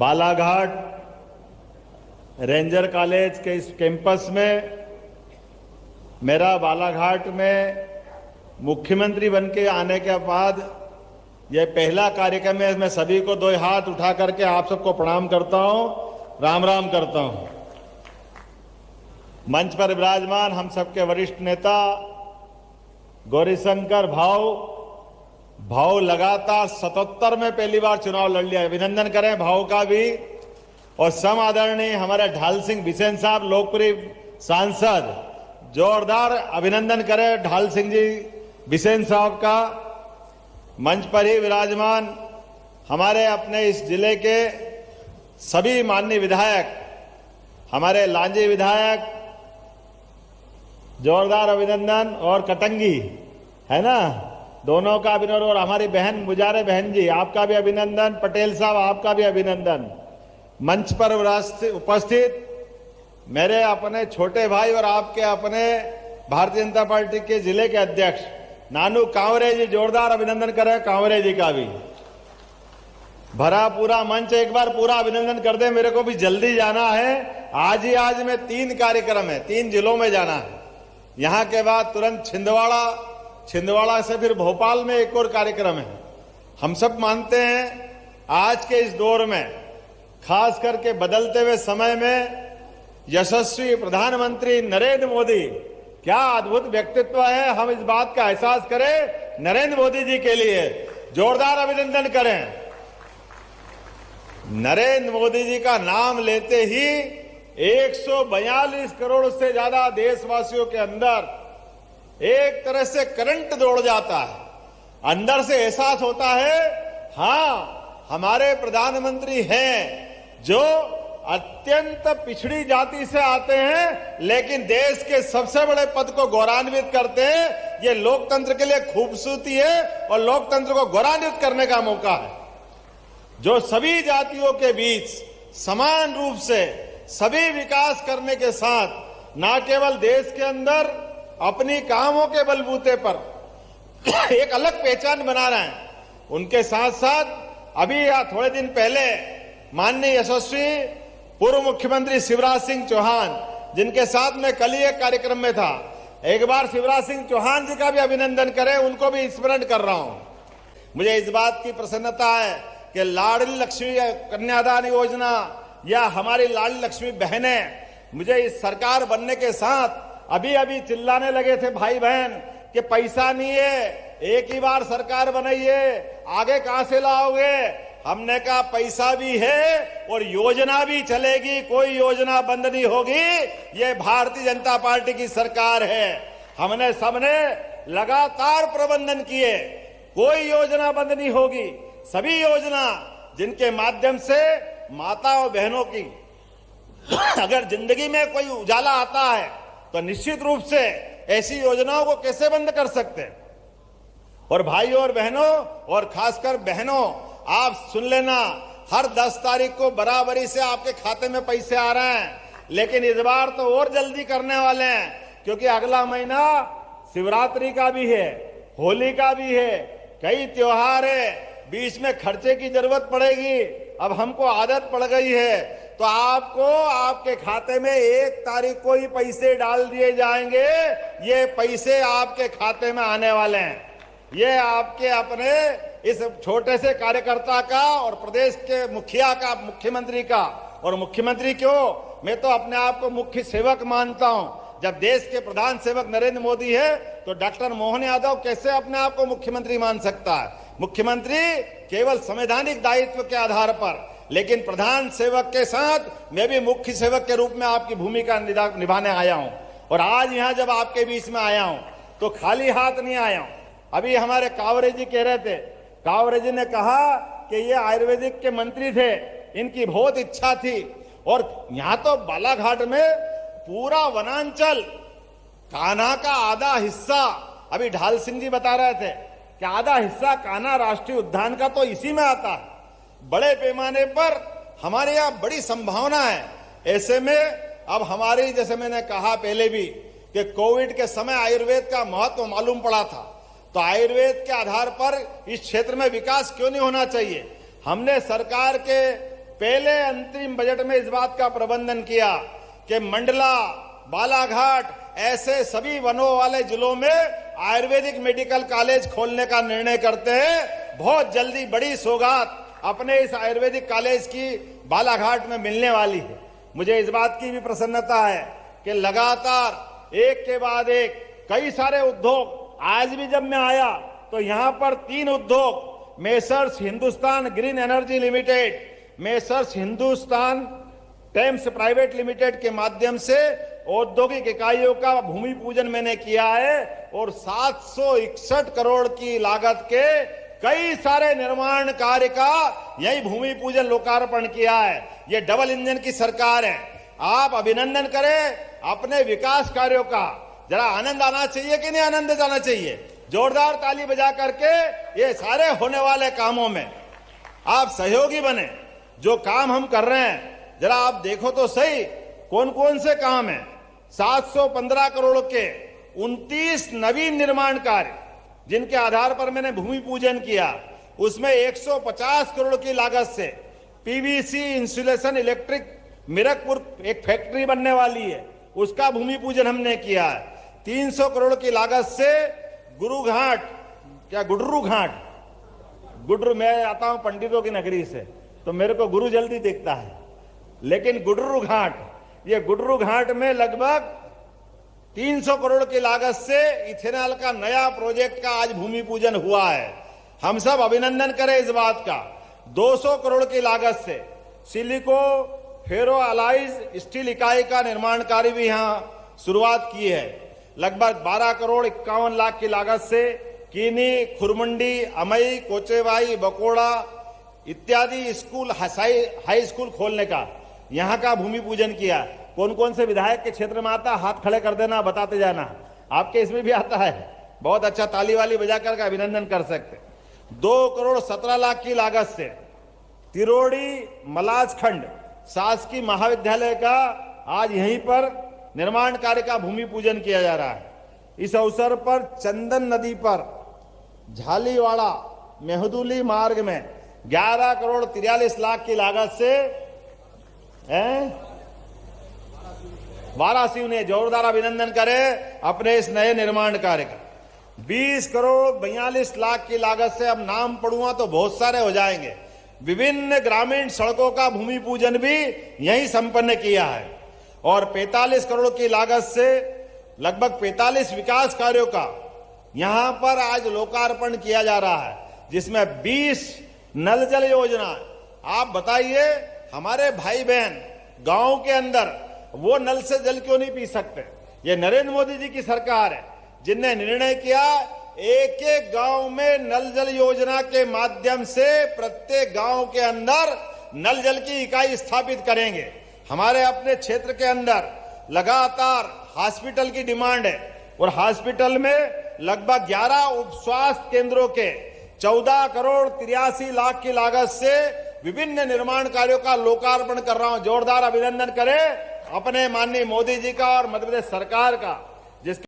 Balaghat ranger college के इस campus में मेरा बालाघाट में मुख्यमंत्री बन के आने के बाद यह पहला कार्यक्रम है। मैं सभी को दो हाथ उठा करके आप सबको प्रणाम करता हूं, राम राम करता हूं। मंच पर विराजमान हम सबके वरिष्ठ नेता गौरीशंकर भाव लगातार 77 में पहली बार चुनाव लड़ लिया, अभिनंदन करें भाव का भी। और सम आदरणीय हमारे ढाल सिंह बिसेन साहब, लोकप्रिय सांसद, जोरदार अभिनंदन करें ढाल सिंह जी बिसेन साहब का। मंच पर ही विराजमान हमारे अपने इस जिले के सभी माननीय विधायक, हमारे लांजी विधायक, जोरदार अभिनंदन। और कटंगी है ना, दोनों का अभिनंदन। और हमारी बहन मुजारे बहन जी, आपका भी अभिनंदन। पटेल साहब, आपका भी अभिनंदन। मंच पर उपस्थित मेरे अपने छोटे भाई और आपके अपने भारतीय जनता पार्टी के जिले के अध्यक्ष नानू कांवरे जी, जोरदार अभिनंदन करें कांवरे जी का भी। भरा पूरा मंच, एक बार पूरा अभिनंदन कर दे। मेरे को भी जल्दी जाना है, आज में 3 कार्यक्रम है, 3 जिलों में जाना है। यहां के बाद तुरंत छिंदवाड़ा से फिर भोपाल में एक और कार्यक्रम है। हम सब मानते हैं आज के इस दौर में, खास करके बदलते हुए समय में, यशस्वी प्रधानमंत्री नरेंद्र मोदी क्या अद्भुत व्यक्तित्व है। हम इस बात का एहसास करें नरेंद्र मोदी जी के लिए, जोरदार अभिनंदन करें। नरेंद्र मोदी जी का नाम लेते ही 142 करोड़ से ज्यादा देशवासियों के अंदर एक तरह से करंट दौड़ जाता है। अंदर से एहसास होता है, हां हमारे प्रधानमंत्री हैं जो अत्यंत पिछड़ी जाति से आते हैं, लेकिन देश के सबसे बड़े पद को गौरवान्वित करते हैं। ये लोकतंत्र के लिए खूबसूरती है और लोकतंत्र को गौरवान्वित करने का मौका है। जो सभी जातियों के बीच समान रूप से सभी विकास करने के साथ न केवल देश के अंदर अपनी कामों के बलबूते पर एक अलग पहचान बना रहे हैं, उनके साथ साथ अभी थोड़े दिन पहले माननीय यशस्वी पूर्व मुख्यमंत्री शिवराज सिंह चौहान, जिनके साथ मैं कल ही एक कार्यक्रम में था, एक बार शिवराज सिंह चौहान जी का भी अभिनंदन करें, उनको भी स्मरण कर रहा हूं। मुझे इस बात की प्रसन्नता है कि लाडली लक्ष्मी कन्यादान योजना या हमारी लाडली लक्ष्मी बहनें, मुझे इस सरकार बनने के साथ अभी चिल्लाने लगे थे भाई बहन कि पैसा नहीं है, एक ही बार सरकार बनाइए, आगे कहां से लाओगे। हमने कहा पैसा भी है और योजना भी चलेगी, कोई योजना बंद नहीं होगी। ये भारतीय जनता पार्टी की सरकार है। हमने सबने लगातार प्रबंधन किए, कोई योजना बंद नहीं होगी। सभी योजना जिनके माध्यम से माता और बहनों की अगर जिंदगी में कोई उजाला आता है तो निश्चित रूप से ऐसी योजनाओं को कैसे बंद कर सकते हैं। और भाइयों और बहनों, और खासकर बहनों, आप सुन लेना, हर 10 तारीख को बराबरी से आपके खाते में पैसे आ रहे हैं, लेकिन इस बार तो और जल्दी करने वाले हैं, क्योंकि अगला महीना शिवरात्रि का भी है, होली का भी है, कई त्योहार है, बीच में खर्चे की जरूरत पड़ेगी। अब हमको आदत पड़ गई है, तो आपको आपके खाते में 1 तारीख को ही पैसे डाल दिए जाएंगे। ये पैसे आपके खाते में आने वाले हैं। ये आपके अपने इस छोटे से कार्यकर्ता का और प्रदेश के मुखिया का, मुख्यमंत्री का। और मुख्यमंत्री क्यों, मैं तो अपने आप को मुख्य सेवक मानता हूं। जब देश के प्रधान सेवक नरेंद्र मोदी है, तो डॉक्टर मोहन यादव कैसे अपने आप को मुख्यमंत्री मान सकता है। मुख्यमंत्री केवल संवैधानिक दायित्व के आधार पर, लेकिन प्रधान सेवक के साथ मैं भी मुख्य सेवक के रूप में आपकी भूमिका निभाने आया हूं। और आज यहां जब आपके बीच में आया हूं तो खाली हाथ नहीं आया हूं। अभी हमारे कांवरे जी कह रहे थे, कांवरे जी ने कहा कि ये आयुर्वेदिक के मंत्री थे, इनकी बहुत इच्छा थी। और यहां तो बालाघाट में पूरा वनांचल, कान्हा का आधा हिस्सा, अभी ढाल सिंह जी बता रहे थे कि आधा हिस्सा कान्हा राष्ट्रीय उद्यान का तो इसी में आता है। बड़े पैमाने पर हमारे यहाँ बड़ी संभावना है। ऐसे में अब हमारी, जैसे मैंने कहा पहले भी कि कोविड के समय आयुर्वेद का महत्व मालूम पड़ा था, तो आयुर्वेद के आधार पर इस क्षेत्र में विकास क्यों नहीं होना चाहिए। हमने सरकार के पहले अंतरिम बजट में इस बात का प्रबंधन किया कि मंडला, बालाघाट ऐसे सभी वनों वाले जिलों में आयुर्वेदिक मेडिकल कॉलेज खोलने का निर्णय करते हैं। बहुत जल्दी बड़ी सौगात अपने इस आयुर्वेदिक कॉलेज की बालाघाट में मिलने वाली है। मुझे इस बात की भी प्रसन्नता है कि लगातार एक के बाद एक कई सारे उद्योग, आज भी जब मैं आया तो यहां पर 3 उद्योग, messrs Hindustan green energy limited, messrs Hindustan Thames private limited के माध्यम से औद्योगिक इकाइयों का भूमि पूजन मैंने किया है और 761 करोड़ की लागत के कई सारे निर्माण कार्य का यही भूमि पूजन लोकार्पण किया है। ये डबल इंजन की सरकार है। आप अभिनंदन करें अपने विकास कार्यों का। जरा आनंद आना चाहिए कि नहीं आनंद आना चाहिए? जोरदार ताली बजा करके ये सारे होने वाले कामों में आप सहयोगी बने। जो काम हम कर रहे हैं जरा आप देखो तो सही, कौन कौन से काम हैं। 715 करोड़ के 29 नवीन निर्माण कार्य जिनके आधार पर मैंने भूमि पूजन किया, उसमें 150 करोड़ की लागत से पीवीसी इंसुलेशन इलेक्ट्रिक मीरकपुर एक फैक्ट्री बनने वाली है, उसका भूमि पूजन हमने किया है। 300 करोड़ की लागत से गुडरू घाट, मैं आता हूं पंडितों की नगरी से तो मेरे को गुरु जल्दी दिखता है, लेकिन गुडरू घाट, ये गुडरू घाट में लगभग 300 करोड़ की लागत से इथेनॉल का नया प्रोजेक्ट का आज भूमि पूजन हुआ है। हम सब अभिनंदन करें इस बात का। 200 करोड़ की लागत से सिलिको फेरो अलाइज स्टील इकाई का निर्माण कार्य भी यहां शुरुआत की है। लगभग 12 करोड़ 51 लाख की लागत से कीनी, खुरमंडी, अमई, कोचेवाई, बकोड़ा इत्यादि स्कूल, हाई स्कूल खोलने का यहां का भूमि पूजन किया। कौन कौन से विधायक के क्षेत्र में आता, हाथ खड़े कर देना, बताते जाना। आपके इसमें भी आता है, बहुत अच्छा, ताली वाली बजा कर अभिनंदन कर सकते। 2 करोड़ 17 लाख की लागत से तिरोड़ी मलाज खंड शासकीय महाविद्यालय का आज यहीं पर निर्माण कार्य का भूमि पूजन किया जा रहा है। इस अवसर पर चंदन नदी पर झालीवाड़ा मेहदुली मार्ग में 11 करोड़ 43 लाख की लागत से वाराणसी ने जोरदार अभिनंदन करें अपने इस नए निर्माण कार्य का। 20 करोड़ 42 लाख की लागत से, अब नाम पढ़ूंगा तो बहुत सारे हो जाएंगे, विभिन्न ग्रामीण सड़कों का भूमि पूजन भी यहीं संपन्न किया है। और 45 करोड़ की लागत से लगभग 45 विकास कार्यों का यहां पर आज लोकार्पण किया जा रहा है, जिसमें 20 नल जल योजना। आप बताइए, हमारे भाई बहन गांव के अंदर वो नल से जल क्यों नहीं पी सकते? ये नरेंद्र मोदी जी की सरकार है जिनने निर्णय किया एक एक गांव में नल जल योजना के माध्यम से प्रत्येक गांव के अंदर नल जल की इकाई स्थापित करेंगे। हमारे अपने क्षेत्र के अंदर लगातार हॉस्पिटल की डिमांड है और हॉस्पिटल में लगभग 11 उप स्वास्थ्य केंद्रों के 14 करोड़ 83 लाख की लागत से विभिन्न निर्माण कार्यों का लोकार्पण कर रहा हूं। जोरदार अभिनंदन करें अपने माननीय मोदी जी का और मध्य प्रदेश सरकार का, जिसके